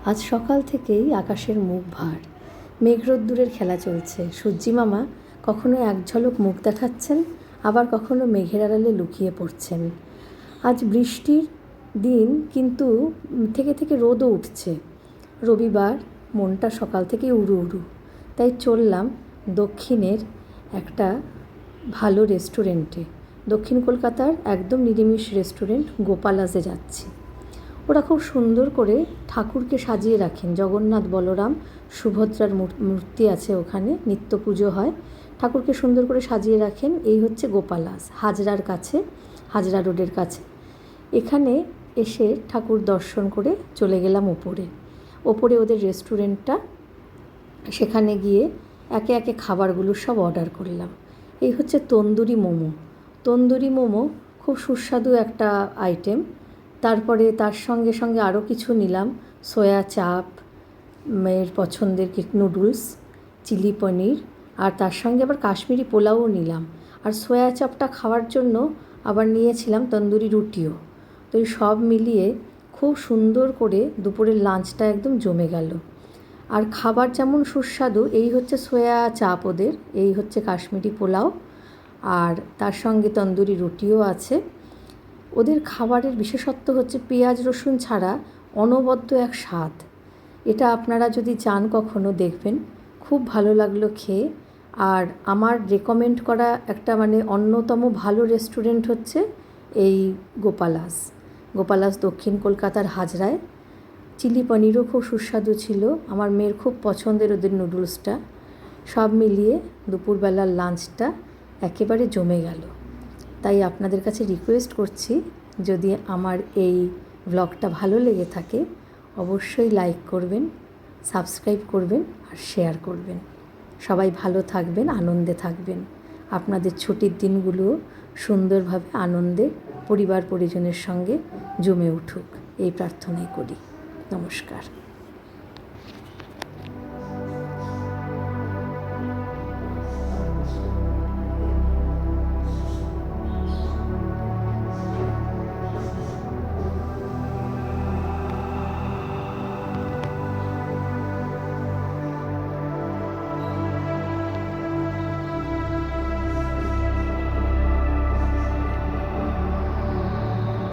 আজ সকাল থেকেই আকাশের মুখ ভার, মেঘ রোদ্দুরের খেলা চলছে। সূর্যি মামা কখনো এক ঝলক মুখ দেখাচ্ছেন, আবার কখনো মেঘের আড়ালে লুকিয়ে পড়ছেন। আজ বৃষ্টির দিন, কিন্তু থেকে থেকে রোদও উঠছে। রবিবার, মনটা সকাল থেকে উড়ু উড়ু। তাই চললাম দক্ষিণের একটা ভালো রেস্টুরেন্টে। দক্ষিণ কলকাতার একদম নিরামিষ রেস্টুরেন্ট গোপালাসে যাচ্ছি। ওরা খুব সুন্দর করে ঠাকুরকে সাজিয়ে রাখেন। জগন্নাথ, বলরাম, সুভদ্রার মূর্তি আছে ওখানে, নিত্য পুজো হয়। ঠাকুরকে সুন্দর করে সাজিয়ে রাখেন। এই হচ্ছে গোপালাস, হাজরার কাছে, হাজরা রোডের কাছে। এখানে এসে ঠাকুর দর্শন করে চলে গেলাম ওপরে ওদের রেস্টুরেন্টটা। সেখানে গিয়ে একে একে খাবারগুলো সব অর্ডার করলাম। এই হচ্ছে তন্দুরি মোমো। তন্দুরি মোমো খুব সুস্বাদু একটা আইটেম। তারপরে তার সঙ্গে সঙ্গে আরও কিছু নিলাম, সয়া চাপ, মেয়ের পছন্দের নুডলস, চিলি পনির, আর তার সঙ্গে আবার কাশ্মীরি পোলাওও নিলাম। আর সয়া চাপটা খাওয়ার জন্য আবার নিয়েছিলাম তন্দুরি রুটিও। তো এই সব মিলিয়ে খুব সুন্দর করে দুপুরের লাঞ্চটা একদম জমে গেল। আর খাবার যেমন সুস্বাদু, এই হচ্ছে সয়া চাপ ওদের, এই হচ্ছে কাশ্মীরি পোলাও, আর তার সঙ্গে তন্দুরি রুটিও আছে। ওদের খাবারের বিশেষত্ব হচ্ছে পেঁয়াজ রসুন ছাড়া অনবদ্য এক স্বাদ। এটা আপনারা যদি যান কখনো দেখবেন, খুব ভালো লাগলো খেয়ে। আর আমার রেকমেন্ড করা একটা অন্যতম ভালো রেস্টুরেন্ট হচ্ছে এই গোপালাস দক্ষিণ কলকাতার হাজরায়। চিলি পনিরও খুব সুস্বাদু ছিল, আমার মেয়ের খুব পছন্দের ওদের নুডলসটা। সব মিলিয়ে দুপুরবেলার লাঞ্চটা একেবারে জমে গেল। তাই আপনাদের কাছে রিকোয়েস্ট করছি, যদি আমার এই ব্লগটা ভালো লেগে থাকে অবশ্যই লাইক করবেন, সাবস্ক্রাইব করবেন আর শেয়ার করবেন। সবাই ভালো থাকবেন, আনন্দে থাকবেন। আপনাদের ছুটির দিনগুলো সুন্দরভাবে আনন্দে পরিবার পরিজনের সঙ্গে জমে উঠুক, এই প্রার্থনাই করি। নমস্কার।